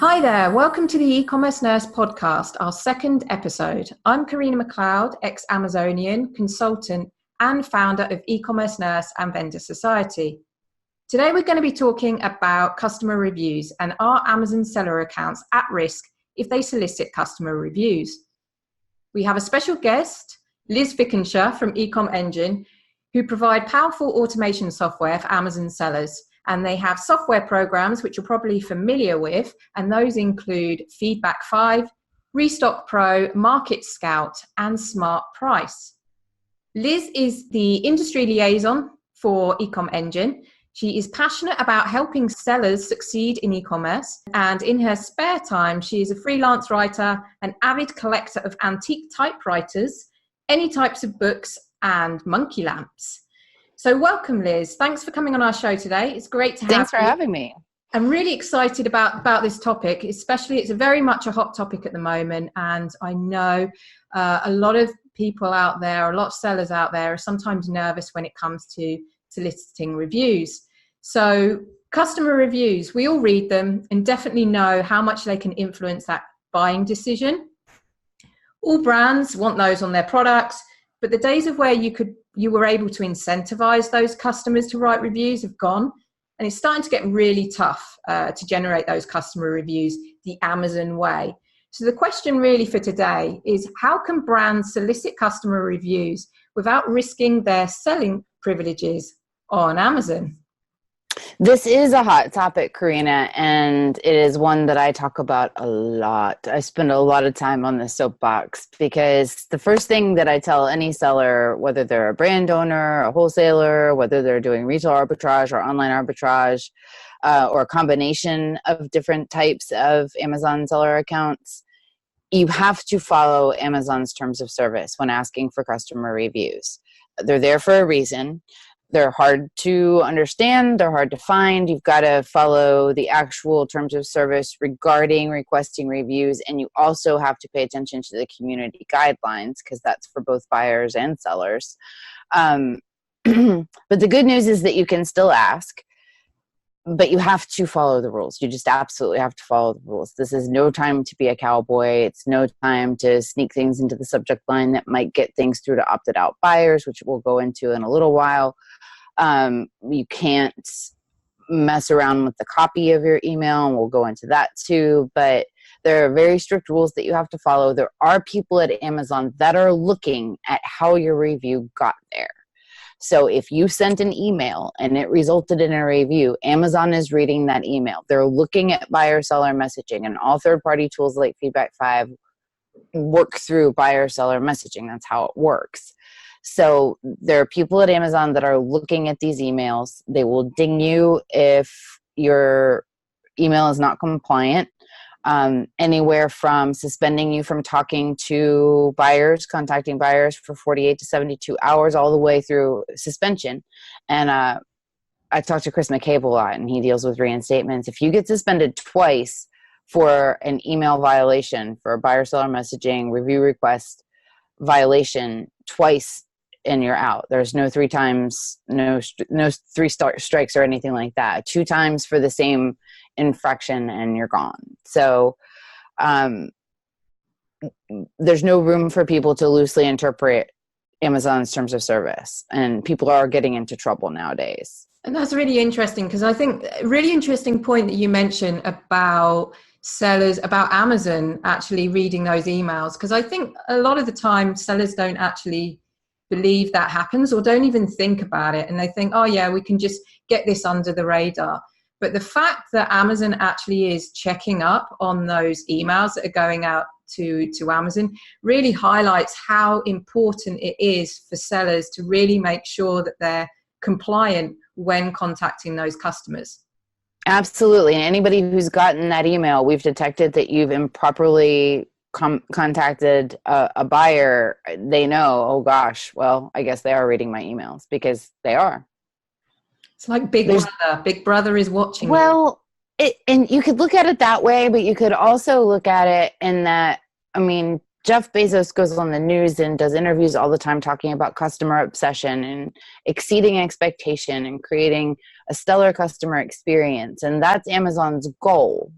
Hi there, welcome to the E-commerce Nurse podcast, our second episode. I'm Karina McLeod, ex-Amazonian, consultant and founder of E-commerce Nurse and Vendor Society. Today we're going to be talking about customer reviews and are Amazon seller accounts at risk if they solicit customer reviews. We have a special guest, Liz Fickenscher from eComEngine, who provide powerful automation software for Amazon sellers. And they have software programs which you're probably familiar with, and those include FeedbackFive, Restock Pro, Market Scout, and Smart Price. Liz is the industry liaison for eComEngine. She is passionate about helping sellers succeed in e-commerce, and in her spare time, she is a freelance writer, an avid collector of antique typewriters, any types of books, and monkey lamps. So welcome, Liz. Thanks for coming on our show today. It's great to have you. Thanks for having me. I'm really excited about this topic, especially it's very much a hot topic at the moment. And I know a lot of people out there, a lot of sellers out there are sometimes nervous when it comes to soliciting reviews. So customer reviews, we all read them and definitely know how much they can influence that buying decision. All brands want those on their products, but the days of where you were able to incentivize those customers to write reviews have gone, and it's starting to get really tough to generate those customer reviews the Amazon way. So the question really for today is, how can brands solicit customer reviews without risking their selling privileges on Amazon? This is a hot topic, Karina, and it is one that I talk about a lot. I spend a lot of time on the soapbox because the first thing that I tell any seller, whether they're a brand owner, a wholesaler, whether they're doing retail arbitrage or online arbitrage, or a combination of different types of Amazon seller accounts, you have to follow Amazon's terms of service when asking for customer reviews. They're there for a reason. They're hard to understand. They're hard to find. You've got to follow the actual terms of service regarding requesting reviews. And you also have to pay attention to the community guidelines because that's for both buyers and sellers. But the good news is that you can still ask, but you have to follow the rules. You just absolutely have to follow the rules. This is no time to be a cowboy. It's no time to sneak things into the subject line that might get things through to opted out buyers, which we'll go into in a little while. You can't mess around with the copy of your email, and we'll go into that too. But there are very strict rules that you have to follow. There are people at Amazon that are looking at how your review got there. So if you sent an email and it resulted in a review, Amazon is reading that email. They're looking at buyer-seller messaging, and all third-party tools like FeedbackFive work through buyer-seller messaging. That's how it works. So there are people at Amazon that are looking at these emails. They will ding you if your email is not compliant. Anywhere from suspending you from talking to buyers, contacting buyers for 48 to 72 hours, all the way through suspension. And I talked to Chris McCabe a lot, and he deals with reinstatements. If you get suspended twice for an email violation, for a buyer-seller messaging review request violation twice, and you're out. There's no three times, no three strikes or anything like that. 2 times for the same infraction and you're gone. So there's no room for people to loosely interpret Amazon's terms of service, and people are getting into trouble nowadays. And that's really interesting, because I think a really interesting point that you mentioned about sellers, about Amazon actually reading those emails, because I think a lot of the time sellers don't actually believe that happens or don't even think about it, and they think, oh yeah, we can just get this under the radar. But the fact that Amazon actually is checking up on those emails that are going out to Amazon really highlights how important it is for sellers to really make sure that they're compliant when contacting those customers. Absolutely. And anybody who's gotten that email, we've detected that you've improperly contacted a buyer, they know, oh gosh, well, I guess they are reading my emails, because they are. It's like Big Brother. Big Brother is watching. Well, and you could look at it that way, but you could also look at it in that, I mean, Jeff Bezos goes on the news and does interviews all the time talking about customer obsession and exceeding expectation and creating a stellar customer experience. And that's Amazon's goal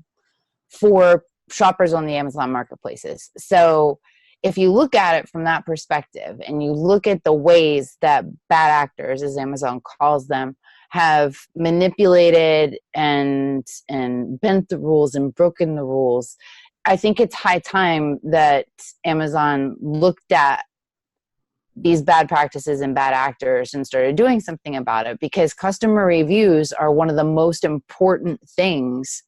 for shoppers on the Amazon marketplaces. So if you look at it from that perspective and you look at the ways that bad actors, as Amazon calls them, have manipulated and bent the rules and broken the rules, I think it's high time that Amazon looked at these bad practices and bad actors and started doing something about it, because customer reviews are one of the most important things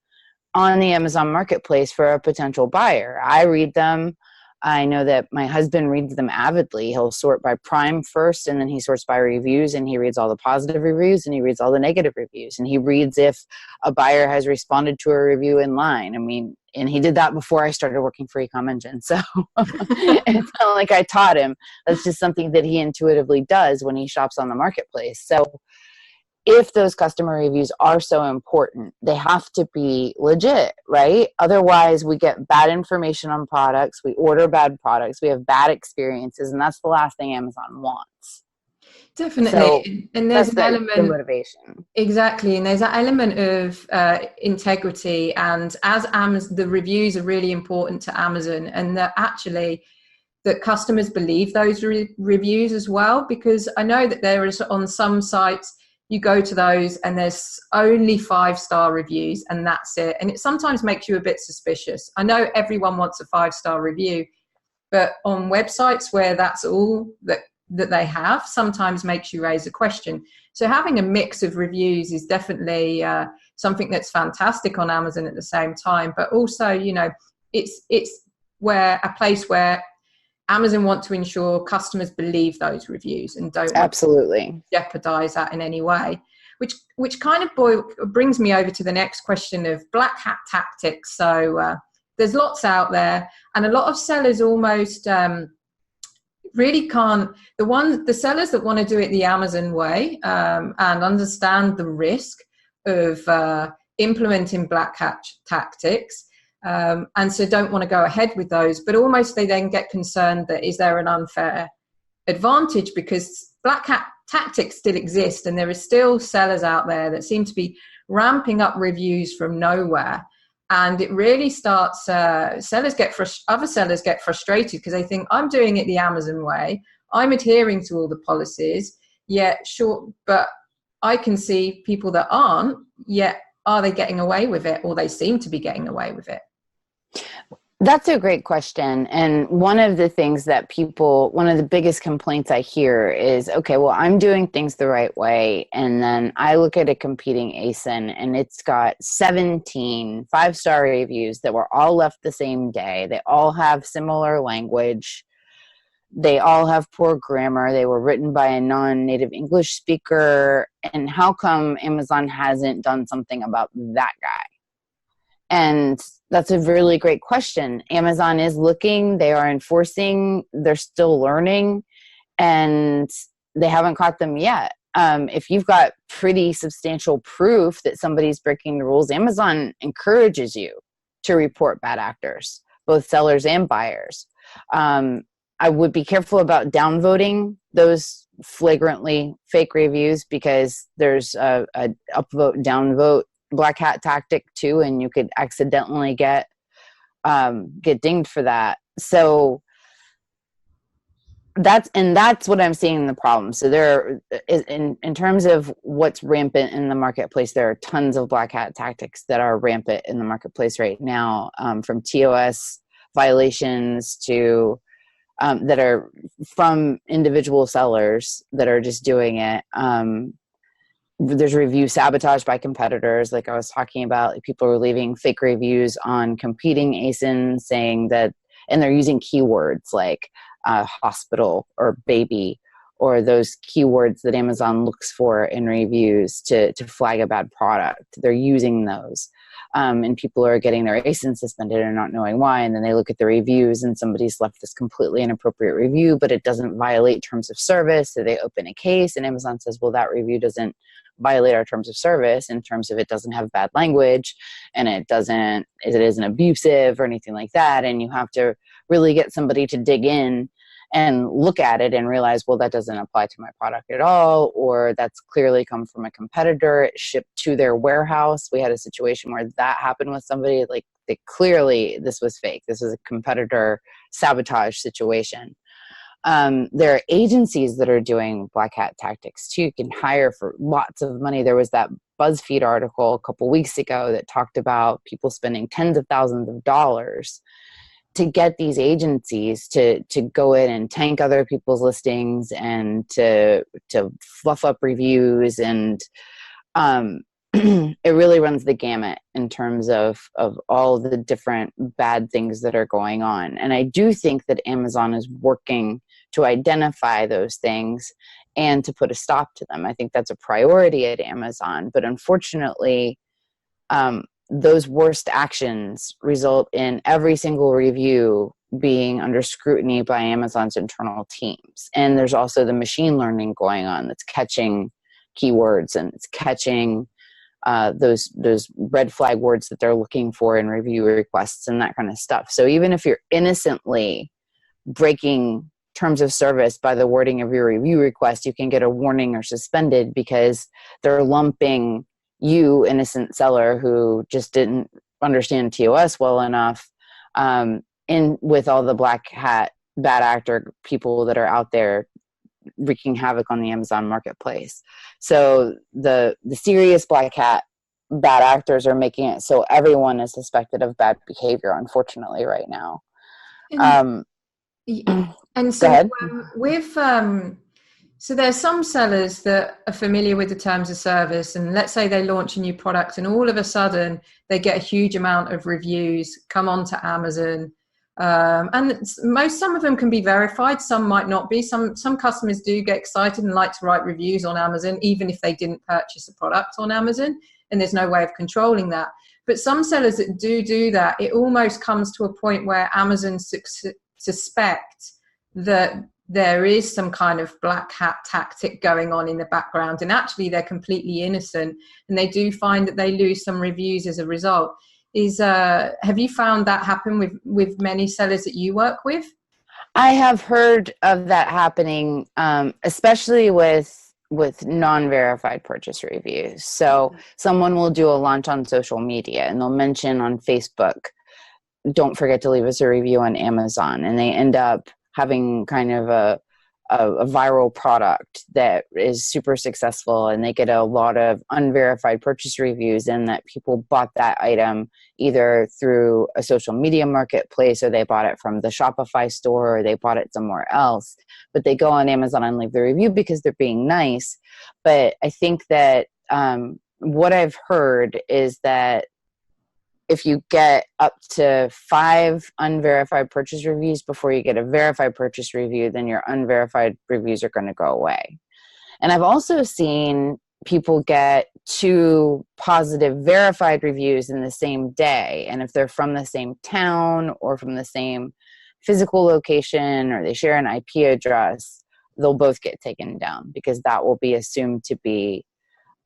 on the Amazon marketplace for a potential buyer. I read them. I know that my husband reads them avidly. He'll sort by Prime first, and then he sorts by reviews, and he reads all the positive reviews, and he reads all the negative reviews, and he reads if a buyer has responded to a review in line. I mean, and he did that before I started working for eComEngine. So it's not like I taught him. That's just something that he intuitively does when he shops on the marketplace. So if those customer reviews are so important, they have to be legit, right? Otherwise, we get bad information on products, we order bad products, we have bad experiences, and that's the last thing Amazon wants. Definitely. So and there's an the element, motivation. Exactly. And there's that element of integrity. And as Amazon, the reviews are really important to Amazon, and that actually that customers believe those reviews as well, because I know that there is on some sites, you go to those and there's only 5-star reviews and that's it. And it sometimes makes you a bit suspicious. I know everyone wants a 5-star review, but on websites where that's all that they have, sometimes makes you raise a question. So having a mix of reviews is definitely something that's fantastic on Amazon at the same time. But also, you know, it's where a place where Amazon want to ensure customers believe those reviews and don't absolutely jeopardize that in any way, which kind of brings me over to the next question of black hat tactics. So there's lots out there, and a lot of sellers almost really can't. The sellers that want to do it the Amazon way and understand the risk of implementing black hat tactics. And so don't want to go ahead with those, but almost they then get concerned that is there an unfair advantage, because black hat tactics still exist and there are still sellers out there that seem to be ramping up reviews from nowhere. And it really starts, other sellers get frustrated because they think, I'm doing it the Amazon way, I'm adhering to all the policies, yet sure, but I can see people that aren't, yet are they getting away with it, or they seem to be getting away with it? That's a great question. And one of the things that one of the biggest complaints I hear is, okay, well, I'm doing things the right way. And then I look at a competing ASIN and it's got 17 5-star reviews that were all left the same day. They all have similar language. They all have poor grammar. They were written by a non-native English speaker. And how come Amazon hasn't done something about that guy? And that's a really great question. Amazon is looking, they are enforcing, they're still learning, and they haven't caught them yet. If you've got pretty substantial proof that somebody's breaking the rules, Amazon encourages you to report bad actors, both sellers and buyers. I would be careful about downvoting those flagrantly fake reviews, because there's a upvote, downvote black hat tactic too, and you could accidentally get dinged for that. So that's what I'm seeing in the problem. So there is, in terms of what's rampant in the marketplace, there are tons of black hat tactics that are rampant in the marketplace right now, from TOS violations to that are from individual sellers that are just doing it. There's review sabotage by competitors, like I was talking about. Like, people are leaving fake reviews on competing ASINs saying that, and they're using keywords like hospital or baby, or those keywords that Amazon looks for in reviews to flag a bad product. They're using those. And people are getting their ASIN suspended and not knowing why. And then they look at the reviews and somebody's left this completely inappropriate review, but it doesn't violate terms of service. So they open a case and Amazon says, well, that review doesn't violate our terms of service in terms of it doesn't have bad language and it isn't abusive or anything like that. And you have to really get somebody to dig in and look at it and realize, well, that doesn't apply to my product at all, or that's clearly come from a competitor. It shipped to their warehouse. We had a situation where that happened with somebody. Like, they clearly, this was fake. This was a competitor sabotage situation. There are agencies that are doing black hat tactics too. You can hire for lots of money. There was that BuzzFeed article a couple weeks ago that talked about people spending tens of thousands of dollars to get these agencies to go in and tank other people's listings and to fluff up reviews. And it really runs the gamut in terms of all the different bad things that are going on. And I do think that Amazon is working to identify those things and to put a stop to them. I think that's a priority at Amazon. But unfortunately, those worst actions result in every single review being under scrutiny by Amazon's internal teams. And there's also the machine learning going on that's catching keywords, and it's catching those red flag words that they're looking for in review requests and that kind of stuff. So even if you're innocently breaking terms of service by the wording of your review request, you can get a warning or suspended because they're lumping you, innocent seller who just didn't understand TOS well enough, in with all the black hat bad actor people that are out there wreaking havoc on the Amazon marketplace. So the serious black hat bad actors are making it so everyone is suspected of bad behavior, unfortunately, right now. And so so there's some sellers that are familiar with the terms of service, and let's say they launch a new product and all of a sudden they get a huge amount of reviews come onto Amazon. And some of them can be verified, some might not be. Some customers do get excited and like to write reviews on Amazon, even if they didn't purchase a product on Amazon, and there's no way of controlling that. But some sellers that do that, it almost comes to a point where Amazon suspect that there is some kind of black hat tactic going on in the background, and actually they're completely innocent, and they do find that they lose some reviews as a result. Have you found that happen with many sellers that you work with? I have heard of that happening, especially with non-verified purchase reviews. So someone will do a launch on social media and they'll mention on Facebook, don't forget to leave us a review on Amazon. And they end up having kind of a viral product that is super successful, and they get a lot of unverified purchase reviews, and that people bought that item either through a social media marketplace, or they bought it from the Shopify store, or they bought it somewhere else. But they go on Amazon and leave the review because they're being nice. But I think that what I've heard is that if you get up to 5 unverified purchase reviews before you get a verified purchase review, then your unverified reviews are going to go away. And I've also seen people get 2 positive verified reviews in the same day. And if they're from the same town or from the same physical location, or they share an IP address, they'll both get taken down because that will be assumed to be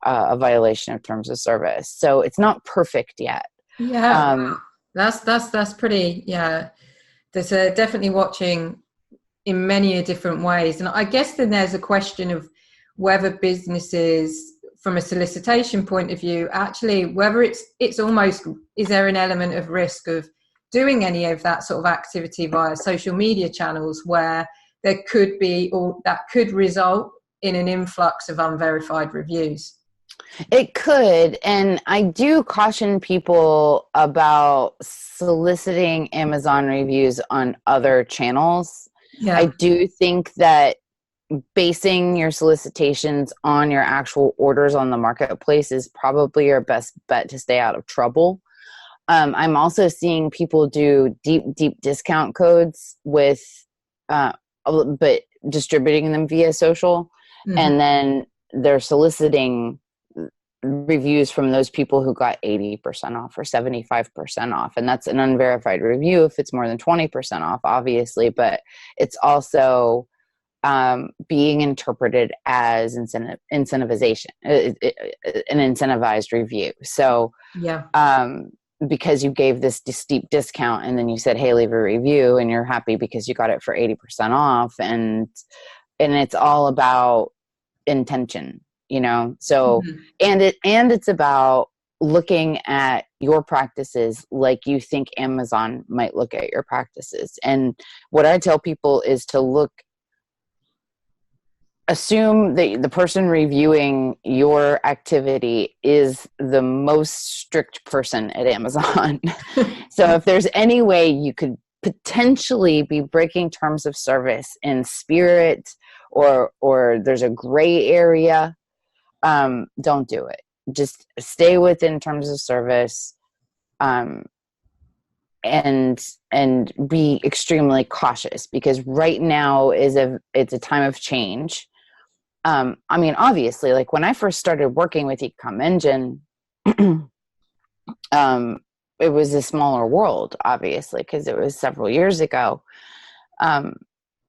a violation of terms of service. So it's not perfect yet. Yeah, that's pretty. Yeah, there's definitely watching in many different ways, and I guess then there's a question of whether businesses, from a solicitation point of view, actually whether it's almost, is there an element of risk of doing any of that sort of activity via social media channels where there could be, or that could result in an influx of unverified reviews? It could, and I do caution people about soliciting Amazon reviews on other channels. Yeah. I do think that basing your solicitations on your actual orders on the marketplace is probably your best bet to stay out of trouble. I'm also seeing people do deep discount codes with, but distributing them via social, and then they're soliciting reviews from those people who got 80% off or 75% off. And that's an unverified review if it's more than 20% off, obviously, but it's also being interpreted as incentivization, an incentivized review. So because you gave this steep discount and then you said, hey, leave a review, and you're happy because you got it for 80% off. And it's all about intention, so, and it's about looking at your practices like you think Amazon might look at your practices. And what I tell people is to assume that the person reviewing your activity is the most strict person at Amazon. So if there's any way you could potentially be breaking terms of service in spirit, or there's a gray area, don't do it. Just stay within terms of service, and be extremely cautious, because right now it's a time of change. Obviously, like when I first started working with eComEngine, it was a smaller world, obviously, because it was several years ago.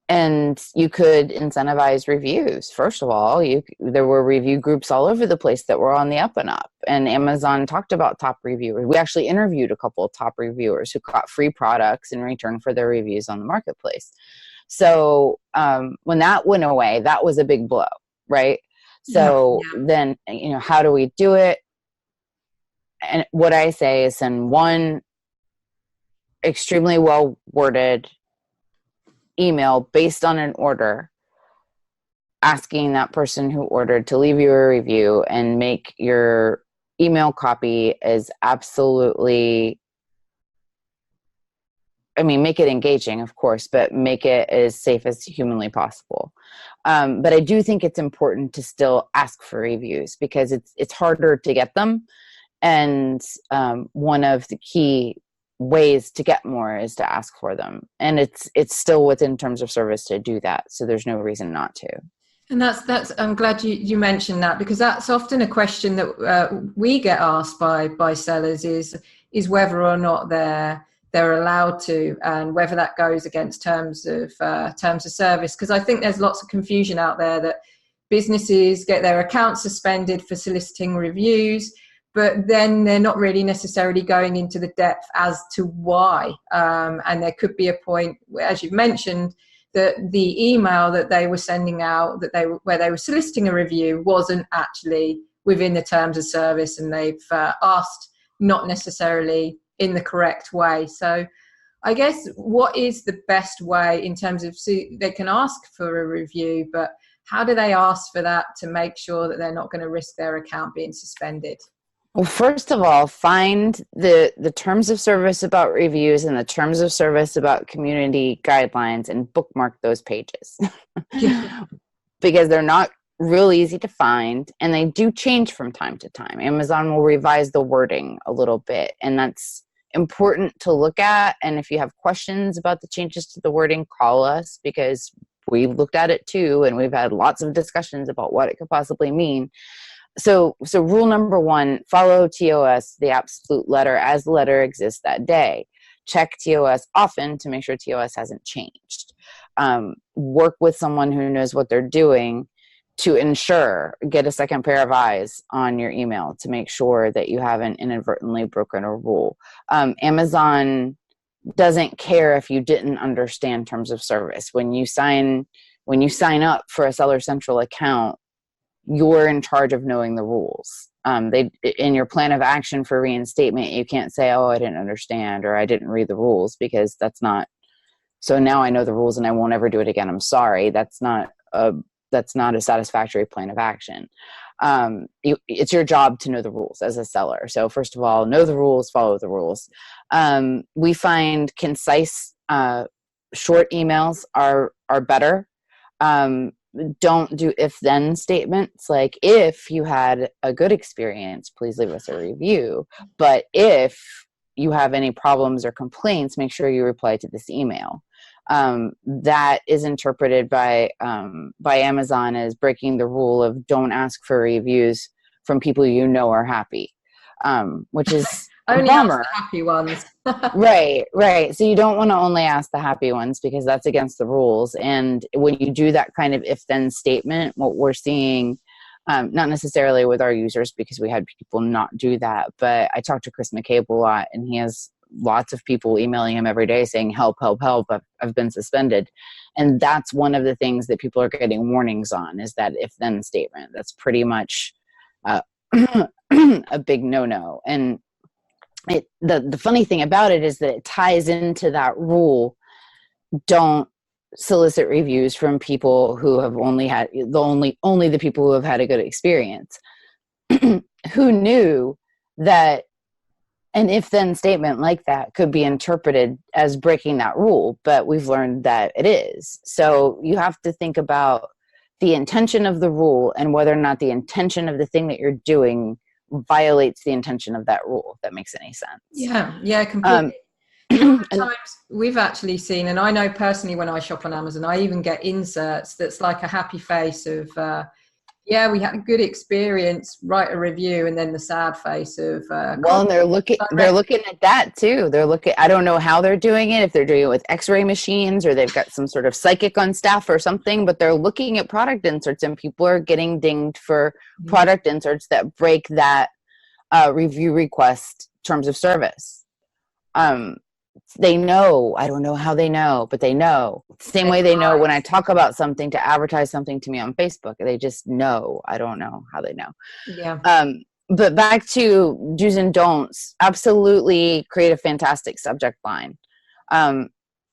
And you could incentivize reviews. First of all, there were review groups all over the place that were on the up and up. And Amazon talked about top reviewers. We actually interviewed a couple of top reviewers who got free products in return for their reviews on the marketplace. So when that went away, that was a big blow, right? So then, how do we do it? And what I say is send one extremely well worded email based on an order, asking that person who ordered to leave you a review, and make your email copy as absolutely, make it engaging, of course, but make it as safe as humanly possible. But I do think it's important to still ask for reviews, because it's harder to get them. And one of the key ways to get more is to ask for them, and it's still within terms of service to do that, so there's no reason not to. And that's I'm glad you mentioned that, because that's often a question that we get asked by sellers is whether or not they're allowed to, and whether that goes against terms of service. Because I think there's lots of confusion out there that businesses get their accounts suspended for soliciting reviews, but then they're not really necessarily going into the depth as to why. And there could be a point, as you've mentioned, that the email that they were sending out, where they were soliciting a review, wasn't actually within the terms of service, and they've asked not necessarily in the correct way. So I guess, what is the best way in terms of, they can ask for a review, but how do they ask for that to make sure that they're not going to risk their account being suspended? Well, first of all, find the terms of service about reviews and the terms of service about community guidelines, and bookmark those pages. Because they're not real easy to find, and they do change from time to time. Amazon will revise the wording a little bit, and that's important to look at. And if you have questions about the changes to the wording, call us, because we've looked at it too, and we've had lots of discussions about what it could possibly mean. So rule number one, follow TOS, the absolute letter, as the letter exists that day. Check TOS often to make sure TOS hasn't changed. Work with someone who knows what they're doing to ensure, get a second pair of eyes on your email to make sure that you haven't inadvertently broken a rule. Amazon doesn't care if you didn't understand terms of service. When you sign up for a Seller Central account, you're in charge of knowing the rules. In your plan of action for reinstatement, you can't say, oh, I didn't understand, or I didn't read the rules, because that's not, so now I know the rules and I won't ever do it again. I'm sorry. That's not a satisfactory plan of action. It's your job to know the rules as a seller. So first of all, know the rules, follow the rules. We find concise, short emails are better. Don't do if-then statements, like, if you had a good experience, please leave us a review. But if you have any problems or complaints, make sure you reply to this email. That is interpreted by Amazon as breaking the rule of don't ask for reviews from people you know are happy, which is only a bummer. Ask the happy ones. Right. So you don't want to only ask the happy ones, because that's against the rules. And when you do that kind of if-then statement, what we're seeing Not necessarily with our users because we had people not do that, but I talked to Chris McCabe a lot, and he has lots of people emailing him every day saying, help, help, help, I've been suspended. And that's one of the things that people are getting warnings on, is that if then statement. That's pretty much a big no-no. And the funny thing about it is that it ties into that rule. Don't solicit reviews from people who have only the people who have had a good experience. Who knew that an if then statement like that could be interpreted as breaking that rule? But we've learned that it is. So you have to think about the intention of the rule and whether or not the intention of the thing that you're doing violates the intention of that rule, if that makes any sense. Yeah, completely. A lot of times we've actually seen, and I know personally when I shop on Amazon, I even get inserts that's like a happy face of, we had a good experience, write a review, and then the sad face of. Well, and they're looking at that too. I don't know how they're doing it, if they're doing it with X-ray machines or they've got some sort of psychic on staff or something, but they're looking at product inserts, and people are getting dinged for product inserts that break that review request terms of service. They know. I don't know how they know, but they know. Same way they know when I talk about something to advertise something to me on Facebook. They just know. I don't know how they know. Yeah. But back to do's and don'ts. Absolutely create a fantastic subject line.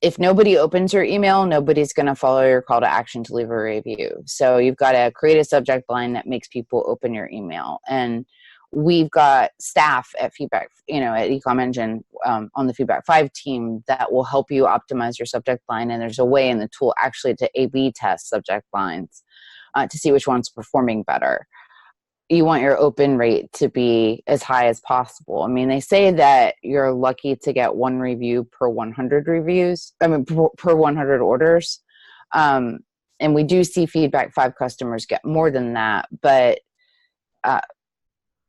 If nobody opens your email, nobody's going to follow your call to action to leave a review. So you've got to create a subject line that makes people open your email. And we've got staff at at eComEngine on the FeedbackFive team that will help you optimize your subject line. And there's a way in the tool actually to A/B test subject lines to see which one's performing better. You want your open rate to be as high as possible. I mean, they say that you're lucky to get 1 review per 100 reviews. I mean, per 100 orders. And we do see FeedbackFive customers get more than that, but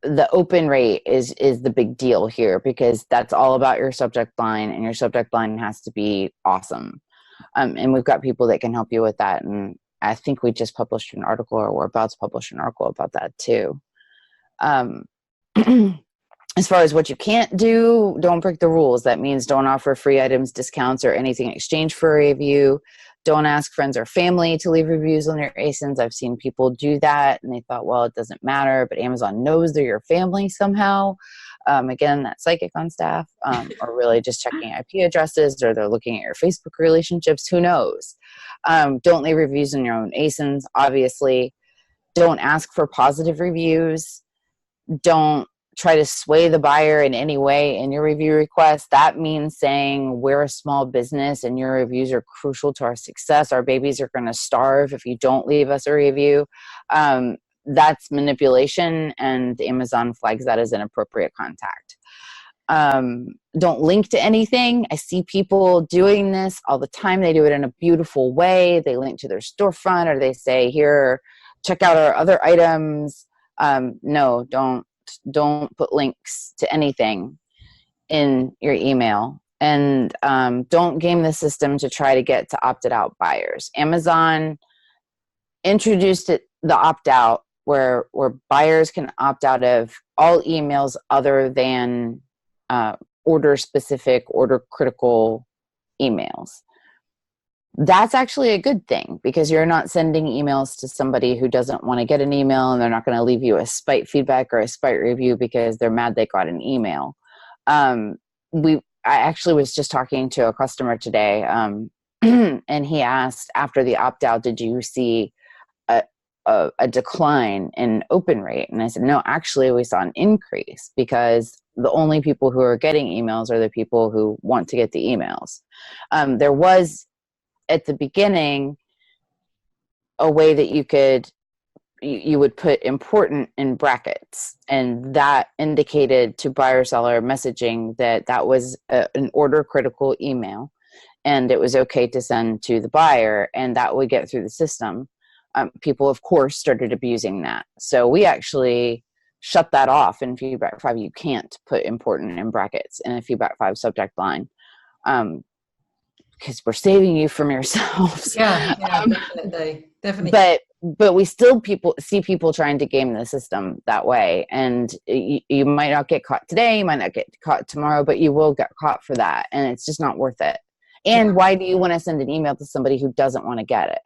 the open rate is the big deal here, because that's all about your subject line, and your subject line has to be awesome. And we've got people that can help you with that. And I think we just published an article, or we're about to publish an article about that too. As far as what you can't do, don't break the rules. That means don't offer free items, discounts, or anything in exchange for a review. Don't ask friends or family to leave reviews on your ASINs. I've seen people do that, and they thought, well, it doesn't matter, but Amazon knows they're your family somehow. Again, that psychic on staff, or really just checking IP addresses, or they're looking at your Facebook relationships. Who knows? Don't leave reviews on your own ASINs, obviously. Don't ask for positive reviews. Don't try to sway the buyer in any way in your review request. That means saying we're a small business and your reviews are crucial to our success. Our babies are going to starve if you don't leave us a review. That's manipulation, and Amazon flags that as inappropriate contact. Don't link to anything. I see people doing this all the time. They do it in a beautiful way. They link to their storefront, or they say, here, check out our other items. No, don't put links to anything in your email. And don't game the system to try to get to opted out buyers. Amazon introduced the opt-out where buyers can opt out of all emails other than order specific, order critical emails. That's actually a good thing, because you're not sending emails to somebody who doesn't want to get an email, and they're not going to leave you a spite feedback or a spite review because they're mad they got an email. I actually was just talking to a customer today, and he asked, after the opt-out, did you see a decline in open rate? And I said, no, actually we saw an increase, because the only people who are getting emails are the people who want to get the emails. There was, at the beginning, a way that you would put important in brackets, and that indicated to buyer seller messaging that was an order critical email, and it was okay to send to the buyer, and that would get through the system. People, of course, started abusing that. So we actually shut that off in FeedbackFive. You can't put important in brackets in a FeedbackFive subject line, because we're saving you from yourselves. Yeah, definitely. But but we still see people trying to game the system that way. And you might not get caught today, you might not get caught tomorrow, but you will get caught for that. And it's just not worth it. And why do you want to send an email to somebody who doesn't want to get it?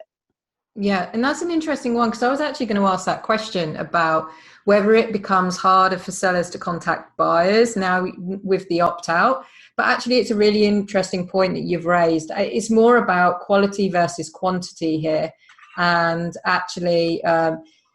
Yeah, and that's an interesting one, because I was actually going to ask that question about whether it becomes harder for sellers to contact buyers now with the opt-out. But actually, it's a really interesting point that you've raised. It's more about quality versus quantity here. And actually,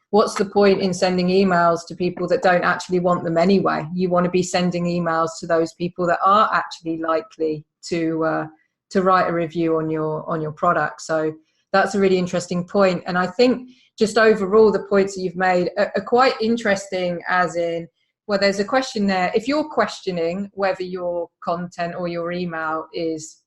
what's the point in sending emails to people that don't actually want them anyway? You want to be sending emails to those people that are actually likely to write a review on your product. So that's a really interesting point. And I think just overall, the points that you've made are quite interesting, as in, well, there's a question there. If you're questioning whether your content or your email is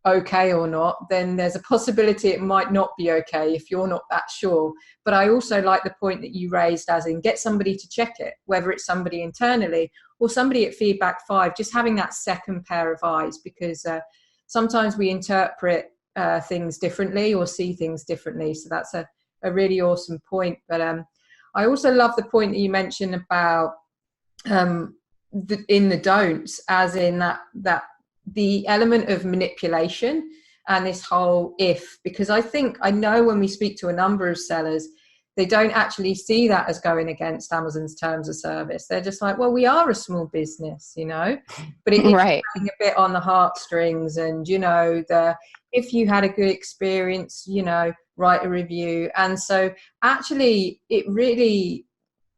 okay or not, then there's a possibility it might not be okay if you're not that sure. But I also like the point that you raised, as in get somebody to check it, whether it's somebody internally or somebody at FeedbackFive, just having that second pair of eyes, because sometimes we interpret things differently or see things differently. So that's a really awesome point. But I also love the point that you mentioned about in the don'ts, as in that the element of manipulation and this whole if, because I know when we speak to a number of sellers, they don't actually see that as going against Amazon's terms of service. They're just like, well, we are a small business, but it is Right. a bit on the heartstrings, and if you had a good experience, write a review. And so actually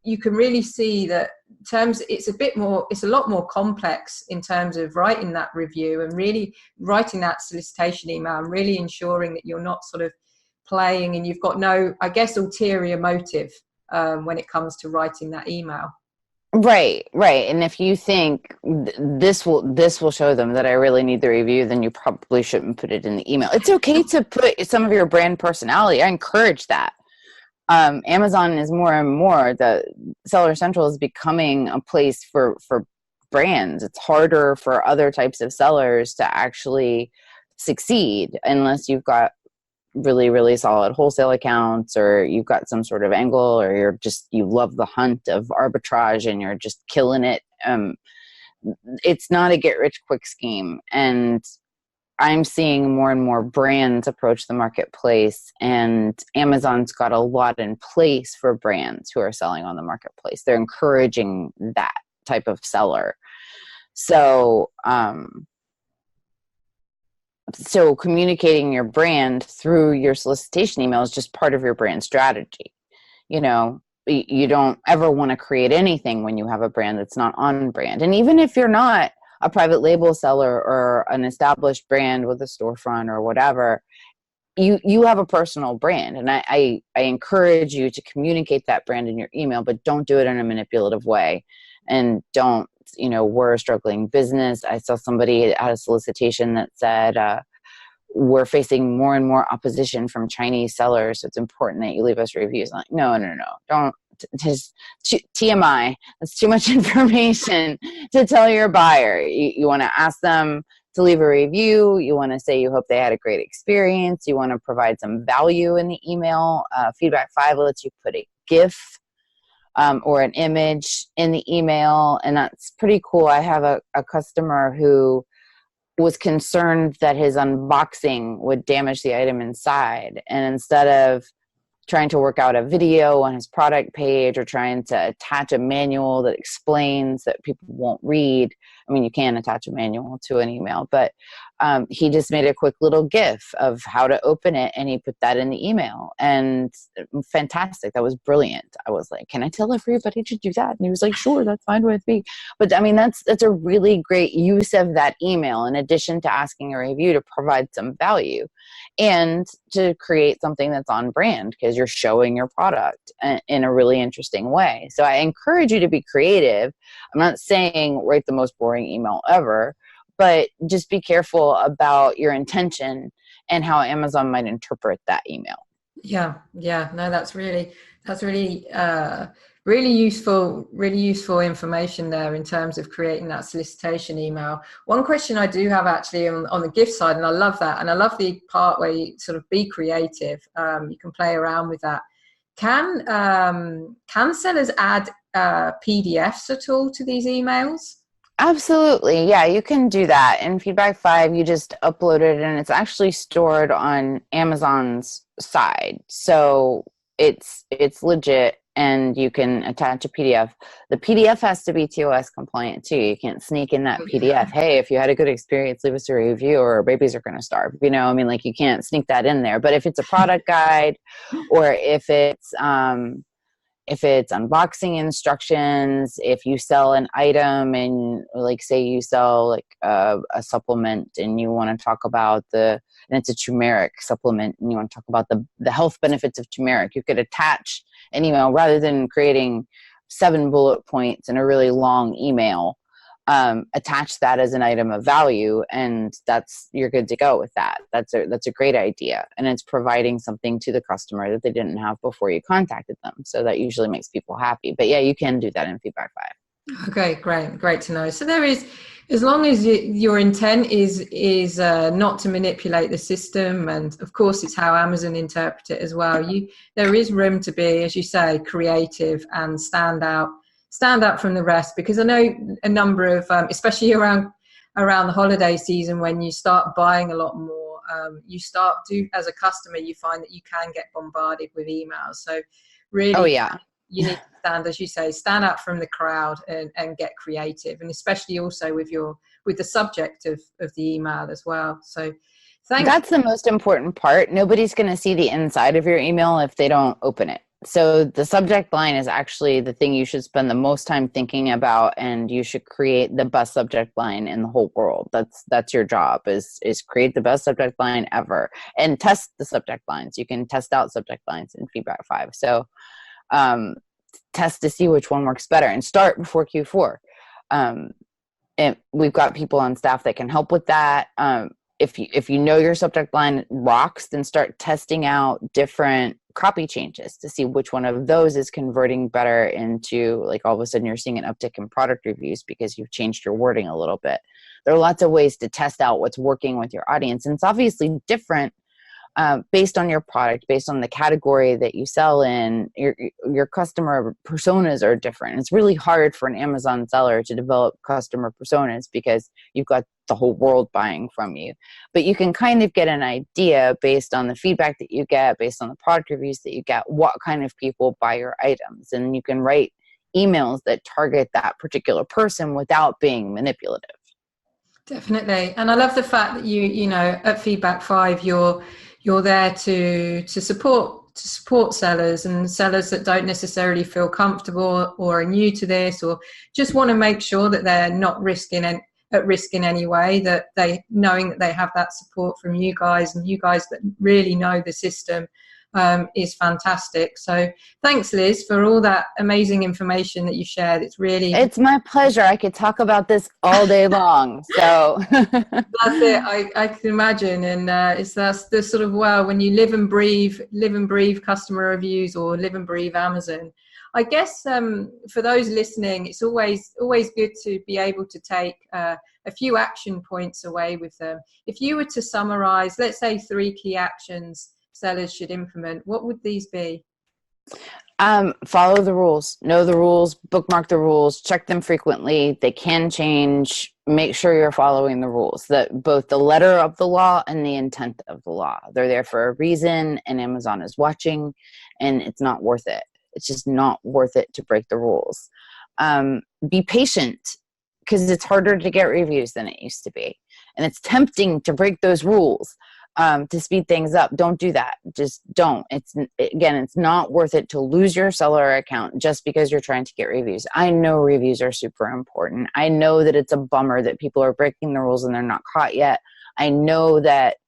you can really see that it's a lot more complex in terms of writing that review and really writing that solicitation email and really ensuring that you're not sort of playing and you've got no, I guess, ulterior motive when it comes to writing that email. Right. And if you think this will show them that I really need the review, then you probably shouldn't put it in the email. It's okay to put some of your brand personality. I encourage that. Amazon is more and more, the Seller Central is becoming a place for brands. It's harder for other types of sellers to actually succeed unless you've got really, really solid wholesale accounts, or you've got some sort of angle, or you love the hunt of arbitrage and you're just killing it. It's not a get rich quick scheme. And I'm seeing more and more brands approach the marketplace, and Amazon's got a lot in place for brands who are selling on the marketplace. They're encouraging that type of seller. So communicating your brand through your solicitation email is just part of your brand strategy. You don't ever want to create anything when you have a brand that's not on brand. And even if you're not a private label seller or an established brand with a storefront or whatever, you have a personal brand. And I encourage you to communicate that brand in your email, but don't do it in a manipulative way. And don't, we're a struggling business. I saw somebody at a solicitation that said, we're facing more and more opposition from Chinese sellers, so it's important that you leave us reviews. I'm like, no, don't. Just TMI. That's too much information to tell your buyer. You want to ask them to leave a review. You want to say you hope they had a great experience. You want to provide some value in the email. FeedbackFive lets you put a GIF or an image in the email, and that's pretty cool. I have a customer who was concerned that his unboxing would damage the item inside, and instead of trying to work out a video on his product page or trying to attach a manual that explains that people won't read. I mean, you can attach a manual to an email, but he just made a quick little GIF of how to open it, and he put that in the email. And fantastic. That was brilliant. I was like, can I tell everybody to do that? And he was like, sure, that's fine with me. But I mean, that's a really great use of that email, in addition to asking a review, to provide some value and to create something that's on brand, because you're showing your product in a really interesting way. So I encourage you to be creative. I'm not saying write the most boring email ever, but just be careful about your intention and how Amazon might interpret that email. Yeah. No, that's really really useful information there in terms of creating that solicitation email. One question I do have actually on the gift side, and I love that, and I love the part where you sort of be creative. You can play around with that. can sellers add PDFs at all to these emails? Absolutely. Yeah, you can do that. In FeedbackFive, you just upload it and it's actually stored on Amazon's side. So it's legit and you can attach a PDF. The PDF has to be TOS compliant too. You can't sneak in that PDF. Hey, if you had a good experience, leave us a review or our babies are going to starve. You know, I mean, like you can't sneak that in there. But if it's a product guide or if it's unboxing instructions, if you sell an item and like say you sell like a supplement and you want to talk about and it's a turmeric supplement and you want to talk about the health benefits of turmeric, you could attach an email rather than creating 7 bullet points in a really long email. Attach that as an item of value and you're good to go with that. That's a great idea. And it's providing something to the customer that they didn't have before you contacted them. So that usually makes people happy. But yeah, you can do that in FeedbackFive. Okay, great to know. So there is, as long as your intent is not to manipulate the system, and of course it's how Amazon interpret it as well. There is room to be, as you say, creative and stand out from the rest, because I know a number of, especially around the holiday season, when you start buying a lot more, as a customer, you find that you can get bombarded with emails. So really, oh yeah, you need to stand, as you say, stand out from the crowd and get creative, and especially also with the subject of the email as well. So that's the most important part. Nobody's going to see the inside of your email if they don't open it. So the subject line is actually the thing you should spend the most time thinking about, and you should create the best subject line in the whole world. That's your job, is create the best subject line ever and test the subject lines. You can test out subject lines in FeedbackFive. So test to see which one works better and start before Q4. And we've got people on staff that can help with that. If you know your subject line rocks, then start testing out different copy changes to see which one of those is converting better into, like, all of a sudden you're seeing an uptick in product reviews because you've changed your wording a little bit. There are lots of ways to test out what's working with your audience. And it's obviously different based on your product, based on the category that you sell in. Your customer personas are different. It's really hard for an Amazon seller to develop customer personas because you've got the whole world buying from you. But you can kind of get an idea based on the feedback that you get, based on the product reviews that you get, what kind of people buy your items. And you can write emails that target that particular person without being manipulative. Definitely. And I love the fact that you know, at FeedbackFive, you're there to support sellers and sellers that don't necessarily feel comfortable or are new to this, or just want to make sure that they're not at risk in any way, that knowing that they have that support from you guys, and you guys that really know the system is fantastic. So thanks, Liz, for all that amazing information that you shared. It's my pleasure. I could talk about this all day long. So that's it. I can imagine. And that's the sort of, well, when you live and breathe customer reviews, or live and breathe Amazon, I guess for those listening, it's always good to be able to take a few action points away with them. If you were to summarize, let's say 3 key actions sellers should implement, what would these be? Follow the rules, know the rules, bookmark the rules, check them frequently. They can change. Make sure you're following the rules, that both the letter of the law and the intent of the law. They're there for a reason, and Amazon is watching, and it's not worth it. It's just not worth it to break the rules. Be patient, because it's harder to get reviews than it used to be. And it's tempting to break those rules to speed things up. Don't do that. Just don't. It's not worth it to lose your seller account just because you're trying to get reviews. I know reviews are super important. I know that it's a bummer that people are breaking the rules and they're not caught yet. I know that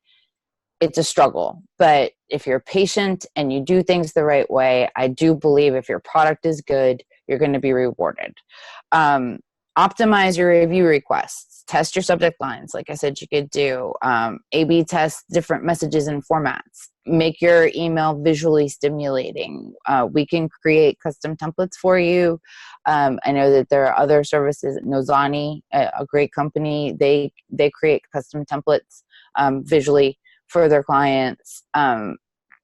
it's a struggle, but if you're patient and you do things the right way, I do believe if your product is good, you're going to be rewarded. Optimize your review requests. Test your subject lines. Like I said, you could do A/B test different messages and formats. Make your email visually stimulating. We can create custom templates for you. I know that there are other services. Nozani, a great company, they create custom templates visually for their clients.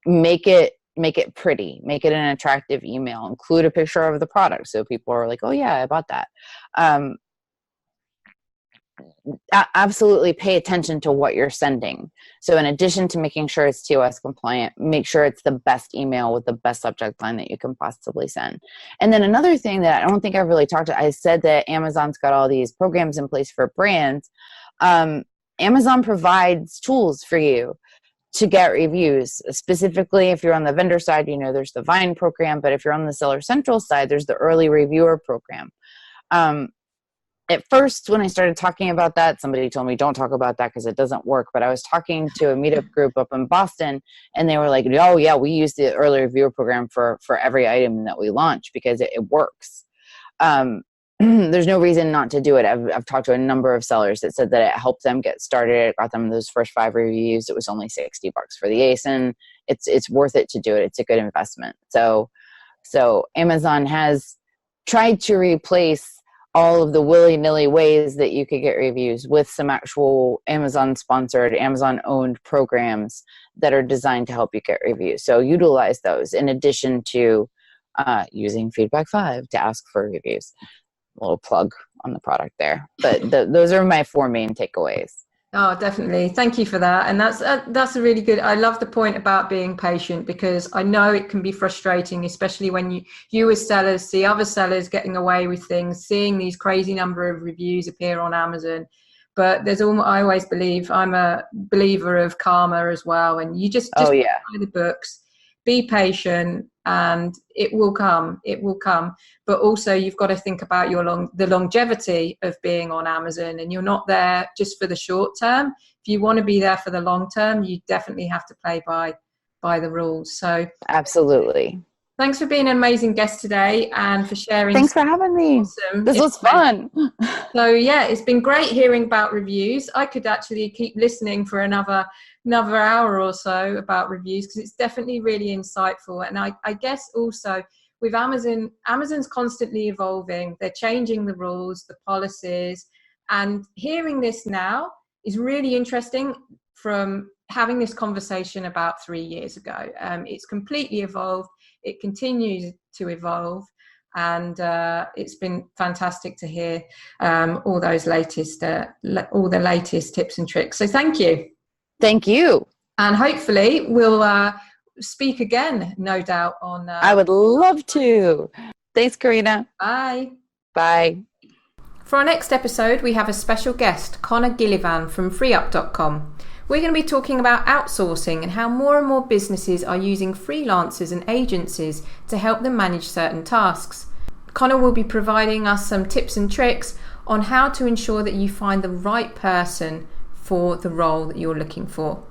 Make it make it pretty, make it an attractive email, include a picture of the product so people are like, oh yeah, I bought that. Absolutely pay attention to what you're sending. So in addition to making sure it's TOS compliant, make sure it's the best email with the best subject line that you can possibly send. And then another thing that I don't think I've really talked about, I said that Amazon's got all these programs in place for brands. Amazon provides tools for you to get reviews. Specifically, if you're on the vendor side, there's the Vine program, but if you're on the Seller Central side, there's the early reviewer program. At first, when I started talking about that, somebody told me, don't talk about that because it doesn't work. But I was talking to a meetup group up in Boston, and they were like, oh, yeah, we use the early reviewer program for every item that we launch because it works. There's no reason not to do it. I've talked to a number of sellers that said that it helped them get started. It got them those first 5 reviews. It was only $60 for the ASIN. It's worth it to do it. It's a good investment. So Amazon has tried to replace all of the willy-nilly ways that you could get reviews with some actual Amazon-sponsored, Amazon-owned programs that are designed to help you get reviews. So utilize those in addition to using FeedbackFive to ask for reviews. A little plug on the product there. But those are my 4 main takeaways. Oh, definitely. Thank you for that. And that's a really good, I love the point about being patient, because I know it can be frustrating, especially when you as sellers see other sellers getting away with things, seeing these crazy number of reviews appear on Amazon. But I always believe, I'm a believer of karma as well. And you just buy the books, be patient, and it will come. But also you've got to think about the longevity of being on Amazon, and you're not there just for the short term. If you want to be there for the long term, you definitely have to play by the rules. So absolutely. Thanks for being an amazing guest today and for sharing. Thanks for having me. Awesome. This was fun. So yeah, it's been great hearing about reviews. I could actually keep listening for another hour or so about reviews, because it's definitely really insightful. And I guess also with Amazon's constantly evolving. They're changing the rules, the policies, and hearing this now is really interesting from having this conversation about 3 years ago. It's completely evolved. It continues to evolve. And it's been fantastic to hear all the latest tips and tricks. So thank you. Thank you. And hopefully we'll speak again, no doubt, on... I would love to. Thanks, Karina. Bye. Bye. For our next episode, we have a special guest, Connor Gillivan from freeup.com. We're going to be talking about outsourcing and how more and more businesses are using freelancers and agencies to help them manage certain tasks. Connor will be providing us some tips and tricks on how to ensure that you find the right person for the role that you're looking for.